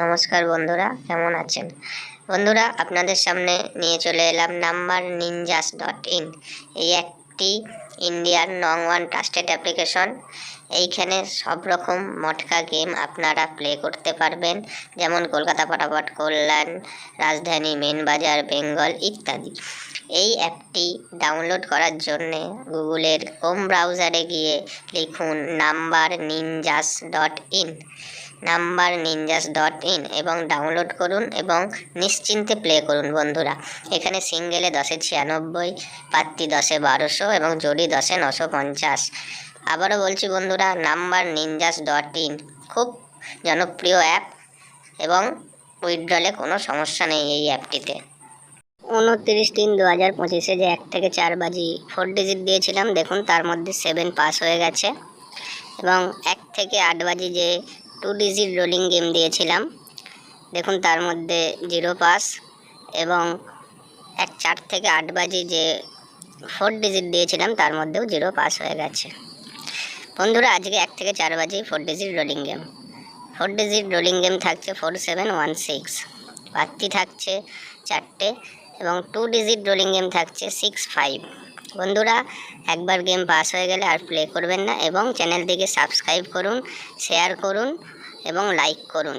নমস্কার বন্ধুরা, কেমন আছেন? বন্ধুরা, আপনাদের সামনে নিয়ে চলে এলাম numberninjas.in। এই একটি ইন্ডিয়ার নং 1 ট্রাস্টেড অ্যাপ্লিকেশন। এইখানে সব রকম মটকা গেম আপনারা প্লে করতে পারবেন, যেমন কলকাতা ফটাফট, কল্যাণ, রাজধানী, মেন বাজার, বেঙ্গল ইত্যাদি। এই অ্যাপটি ডাউনলোড করার জন্যে গুগলের হোম ব্রাউজারে গিয়ে লিখুন numberninjas.in এবং ডাউনলোড করুন এবং নিশ্চিন্তে প্লে করুন। বন্ধুরা, এখানে সিঙ্গেলে 10-এ 96, পাত্তি 10-এ 1200 এবং জোড়ি 10-এ 950। আবারও বলছি বন্ধুরা, numberninjas.in খুব জনপ্রিয় অ্যাপ এবং উইথড্রলে কোনো সমস্যা নেই এই অ্যাপটিতে। 29/3/2025 যে 1 থেকে 4 বাজি 4 ডিজিট দিয়েছিলাম, দেখুন তার মধ্যে 7 পাস হয়ে গেছে। এবং 1 থেকে 8 বাজি যে 2 ডিজিট রোলিং গেম দিয়েছিলাম, দেখুন তার মধ্যে 0 পাস। এবং 4 থেকে 8 বাজি যে 4 ডিজিট দিয়েছিলাম, তার মধ্যেও 0 পাস হয়ে গেছে। বন্ধুরা, আজকে 1 থেকে 4 বাজি 4 digit rolling game. 4 digit rolling game থাকছে 4716, পাত্তি থাকছে 4টে এবং 2 ডিজিট রোলিং গেম থাকছে 65। বন্ধুরা, একবার গেম পাস হয়ে গেলে আর প্লে করবেন না এবং চ্যানেলটিকে সাবস্ক্রাইব করুন, শেয়ার করুন এবং লাইক করুন।